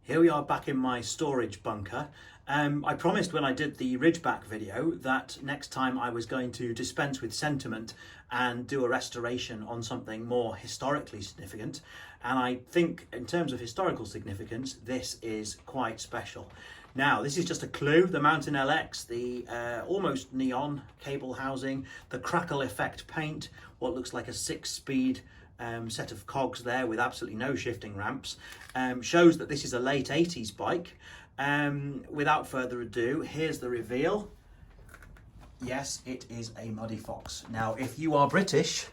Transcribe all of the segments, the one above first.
Here we are back in my storage bunker. I promised when I did the Ridgeback video that next time I was going to dispense with sentiment and do a restoration on something more historically significant. And I think in terms of historical significance, this is quite special. Now, this is just a clue. The Mountain LX, the almost neon cable housing, the crackle effect paint, what looks like a 6-speed set of cogs there with absolutely no shifting ramps, shows that this is a late 80s bike. Without further ado, here's the reveal. Yes, it is a Muddy Fox. Now, if you are British,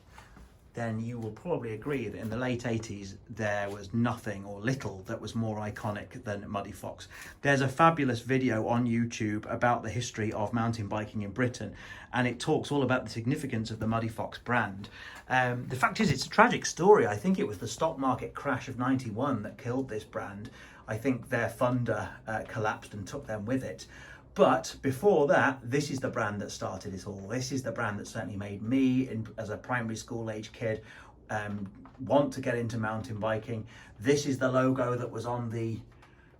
then you will probably agree that in the late 80s there was nothing or little that was more iconic than Muddy Fox. There's a fabulous video on YouTube about the history of mountain biking in Britain, and it talks all about the significance of the Muddy Fox brand. The fact is, it's a tragic story. I think it was the stock market crash of '91 that killed this brand. I think their funder collapsed and took them with it. But before that, this is the brand that started it all. This is the brand that certainly made me, as a primary school age kid, want to get into mountain biking. This is the logo that was on the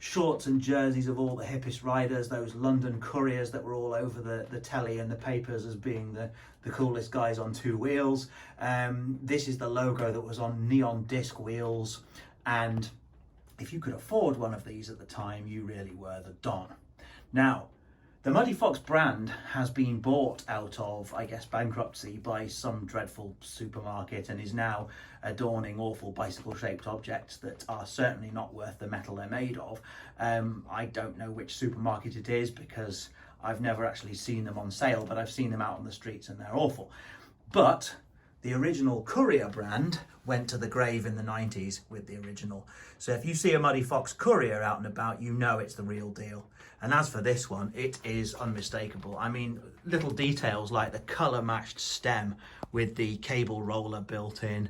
shorts and jerseys of all the hippest riders, those London couriers that were all over the telly and the papers as being the coolest guys on two wheels. This is the logo that was on neon disc wheels. And if you could afford one of these at the time, you really were the Don. Now, the Muddy Fox brand has been bought out of, I guess, bankruptcy by some dreadful supermarket and is now adorning awful bicycle-shaped objects that are certainly not worth the metal they're made of. I don't know which supermarket it is because I've never actually seen them on sale, but I've seen them out on the streets and they're awful. But the original Courier brand went to the grave in the 90s with the original. So if you see a Muddy Fox Courier out and about, you know it's the real deal. And as for this one, it is unmistakable. I mean, little details like the colour matched stem with the cable roller built in.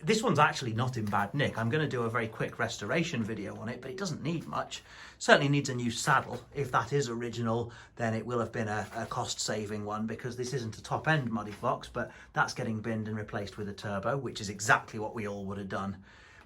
This one's actually not in bad nick. I'm going to do a very quick restoration video on it, but it doesn't need much. Certainly needs a new saddle. If that is original, then it will have been a cost-saving one, because this isn't a top-end Muddy Fox, but that's getting binned and replaced with a turbo, which is exactly what we all would have done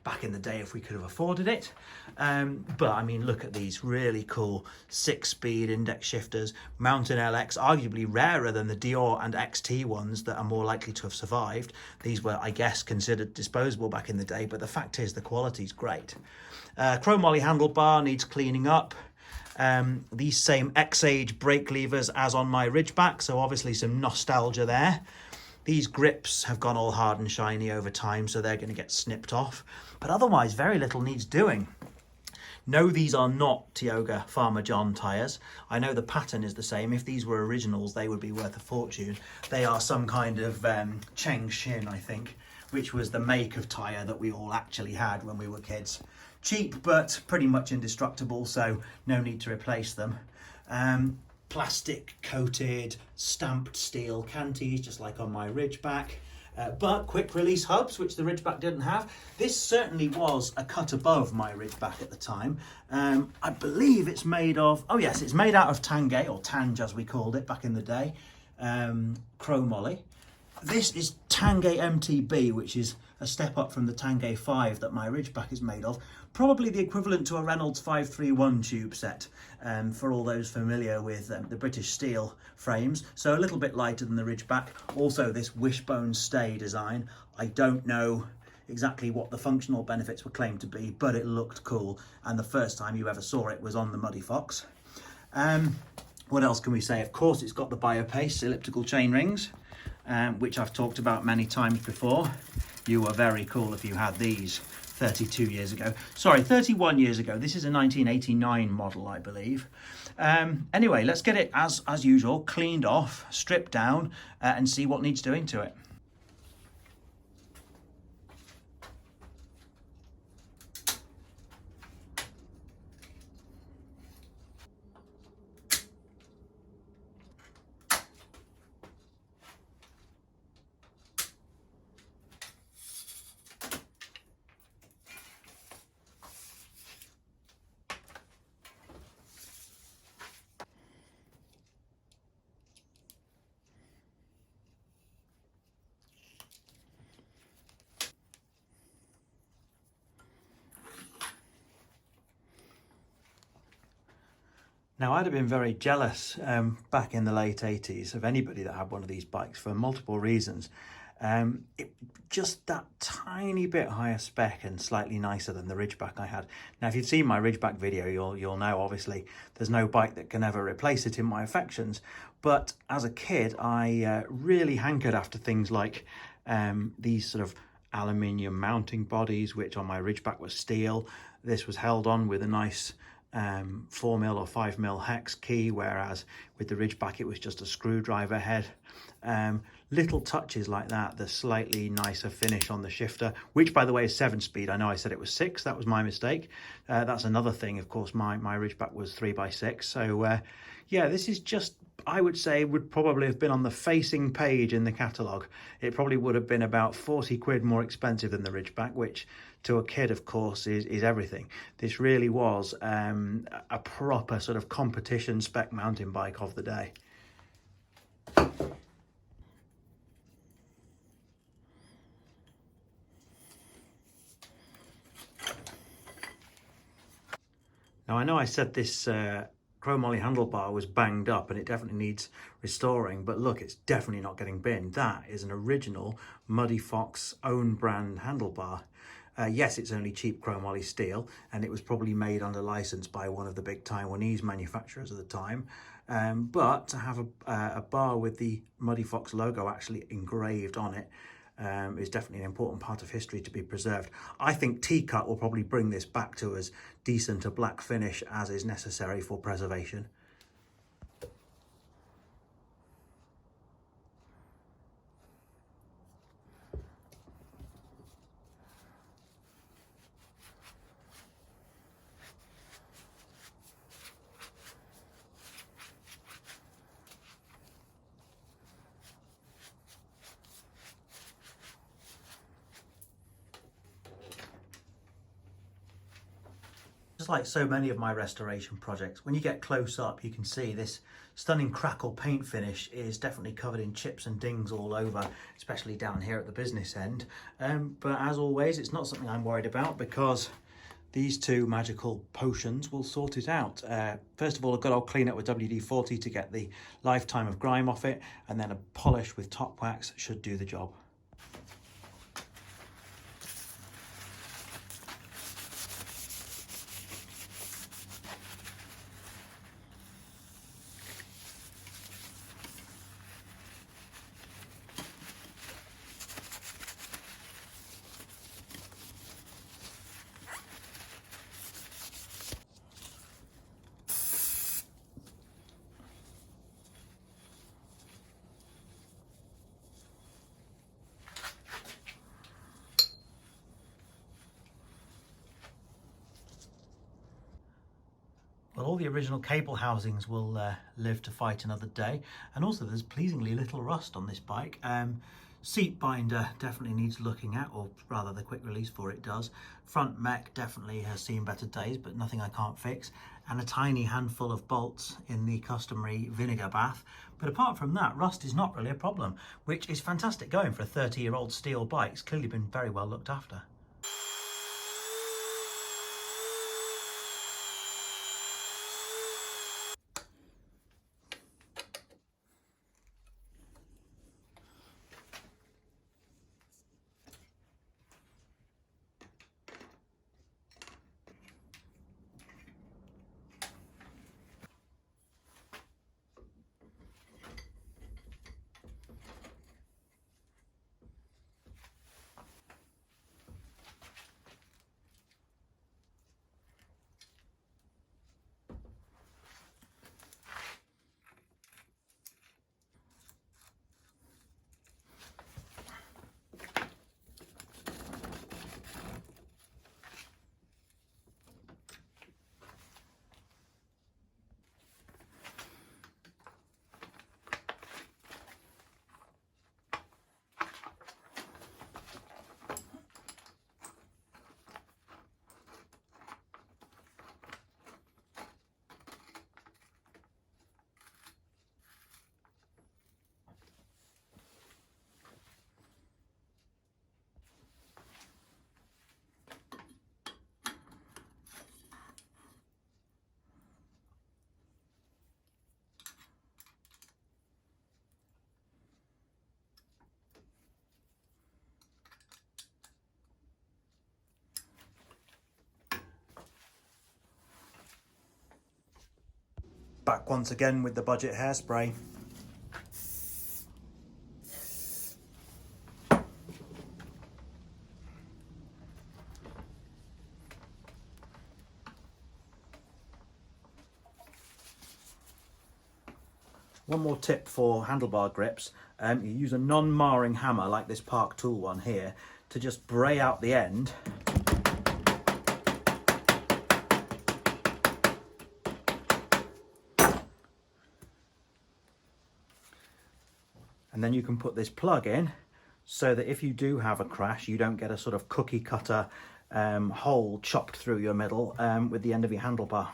back in the day if we could have afforded it. But I mean, look at these really cool 6-speed index shifters. Mountain LX, arguably rarer than the Dior and XT ones that are more likely to have survived. These were, I guess, considered disposable back in the day, but the fact is the quality's great. Chromoly handlebar needs cleaning up. These same Exage brake levers as on my Ridgeback, so obviously some nostalgia there. These grips have gone all hard and shiny over time, so they're going to get snipped off. But otherwise, very little needs doing. No, these are not Tioga Farmer John tyres. I know the pattern is the same. If these were originals, they would be worth a fortune. They are some kind of Cheng Shin, I think, which was the make of tyre that we all actually had when we were kids. Cheap, but pretty much indestructible, so no need to replace them. Plastic coated stamped steel canties, just like on my Ridgeback, but quick release hubs, which the Ridgeback didn't have. This certainly was a cut above my Ridgeback at the time. I believe it's made of, oh yes, it's made out of Tangay, or Tange as we called it back in the day, chromoly. This is Tangay MTB, which is a step up from the Tangay 5 that my Ridgeback is made of. Probably the equivalent to a Reynolds 531 tube set, for all those familiar with the British steel frames. So a little bit lighter than the Ridgeback. Also this wishbone stay design. I don't know exactly what the functional benefits were claimed to be, but it looked cool. And the first time you ever saw it was on the Muddy Fox. What else can we say? Of course, it's got the Biopace elliptical chain rings, which I've talked about many times before. You were very cool if you had these 32 years ago. Sorry, 31 years ago. This is a 1989 model, I believe. Anyway, let's get it, as usual, cleaned off, stripped down, and see what needs doing to it. Now, I'd have been very jealous back in the late 80s of anybody that had one of these bikes for multiple reasons. Just that tiny bit higher spec and slightly nicer than the Ridgeback I had. Now, if you've seen my Ridgeback video, you'll know, obviously, there's no bike that can ever replace it in my affections. But as a kid, I really hankered after things like these sort of aluminium mounting bodies, which on my Ridgeback was steel. This was held on with a nice 4mm or 5mm hex key, whereas with the Ridgeback it was just a screwdriver head. Little touches like that, the slightly nicer finish on the shifter, which by the way is 7-speed. I know I said it was 6, that was my mistake. That's another thing, of course, my Ridgeback was 3x6. So yeah, this is just, I would say, would probably have been on the facing page in the catalogue. It probably would have been about 40 quid more expensive than the Ridgeback, which to a kid, of course, is everything. This really was a proper sort of competition spec mountain bike of the day. Now, I know I said this chromoly handlebar was banged up and it definitely needs restoring, but look, it's definitely not getting binned. That is an original Muddy Fox own brand handlebar. Yes, it's only cheap chromoly steel, and it was probably made under license by one of the big Taiwanese manufacturers at the time. But to have a bar with the Muddy Fox logo actually engraved on it is definitely an important part of history to be preserved. I think T-Cut will probably bring this back to as decent a black finish as is necessary for preservation. Just like so many of my restoration projects, when you get close up, you can see this stunning crackle paint finish is definitely covered in chips and dings all over, especially down here at the business end. But as always, it's not something I'm worried about because these two magical potions will sort it out. First of all, a good old clean up with WD-40 to get the lifetime of grime off it, and then a polish with top wax should do the job. Well, all the original cable housings will live to fight another day. And also there's pleasingly little rust on this bike. Seat binder definitely needs looking at, or rather the quick release for it does. Front mech definitely has seen better days, but nothing I can't fix. And a tiny handful of bolts in the customary vinegar bath. But apart from that, rust is not really a problem, which is fantastic going for a 30-year-old steel bike. It's clearly been very well looked after. back once again with the budget hairspray. One more tip for handlebar grips, you use a non-marring hammer like this Park Tool one here to just bray out the end. And then you can put this plug in so that if you do have a crash, you don't get a sort of cookie cutter hole chopped through your middle with the end of your handlebar.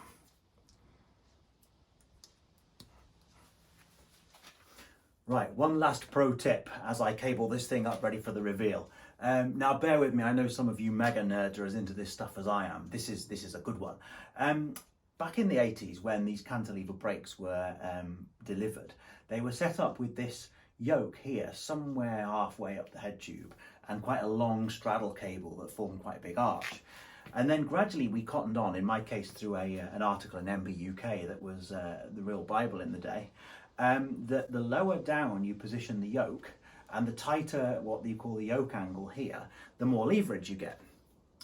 Right, one last pro tip as I cable this thing up ready for the reveal. Now bear with me, I know some of you mega nerds are as into this stuff as I am. This is a good one. Back in the 80s when these cantilever brakes were delivered, they were set up with this yoke here somewhere halfway up the head tube and quite a long straddle cable that formed quite a big arch. And then gradually we cottoned on, in my case through an article in MB UK that was the real Bible in the day, that the lower down you position the yoke and the tighter what you call the yoke angle here, the more leverage you get.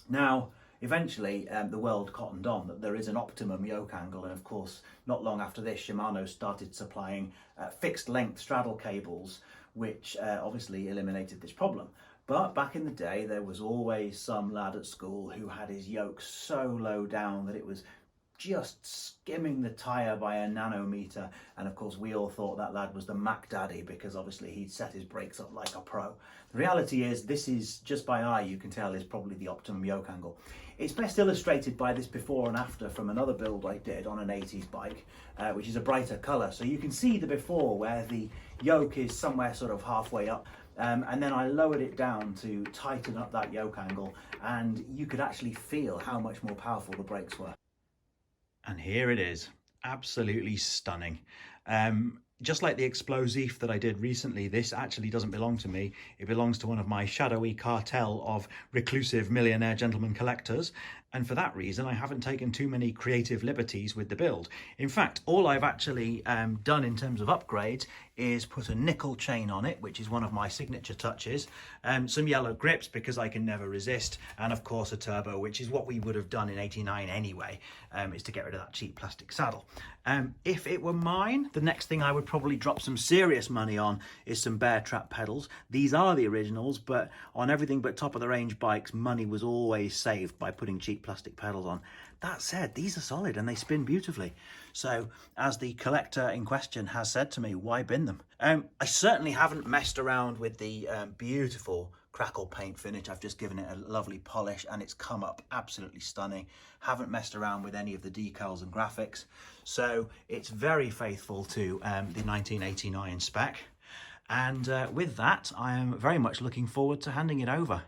Now, eventually the world cottoned on that there is an optimum yoke angle, and of course not long after this Shimano started supplying fixed length straddle cables, which obviously eliminated this problem. But back in the day there was always some lad at school who had his yoke so low down that it was just skimming the tyre by a nanometer, and of course we all thought that lad was the Mac Daddy because obviously he'd set his brakes up like a pro. The reality is this is, just by eye you can tell, is probably the optimum yoke angle. It's best illustrated by this before and after from another build I did on an 80s bike, which is a brighter colour. So you can see the before where the yoke is somewhere sort of halfway up, and then I lowered it down to tighten up that yoke angle, and you could actually feel how much more powerful the brakes were. And here it is, absolutely stunning. Just like the explosive that I did recently, this actually doesn't belong to me. It belongs to one of my shadowy cartel of reclusive millionaire gentlemen collectors. And for that reason, I haven't taken too many creative liberties with the build. In fact, all I've actually done in terms of upgrades is put a nickel chain on it, which is one of my signature touches, some yellow grips because I can never resist, and of course a turbo, which is what we would have done in '89 anyway, is to get rid of that cheap plastic saddle. If it were mine, the next thing I would probably drop some serious money on is some bear trap pedals. These are the originals, but on everything but top of the range bikes, money was always saved by putting cheap plastic pedals on. That said, these are solid and they spin beautifully. So, as the collector in question has said to me, why bin them? I certainly haven't messed around with the beautiful crackle paint finish. I've just given it a lovely polish and it's come up absolutely stunning. Haven't messed around with any of the decals and graphics. So it's very faithful to the 1989 spec. And with that, I am very much looking forward to handing it over.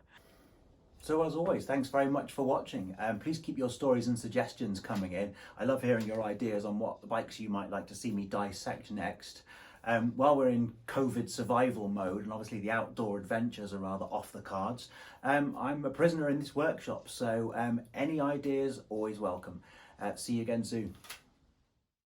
So as always, thanks very much for watching. Please keep your stories and suggestions coming in. I love hearing your ideas on what bikes you might like to see me dissect next. While we're in COVID survival mode, and obviously the outdoor adventures are rather off the cards, I'm a prisoner in this workshop, so any ideas, always welcome. See you again soon.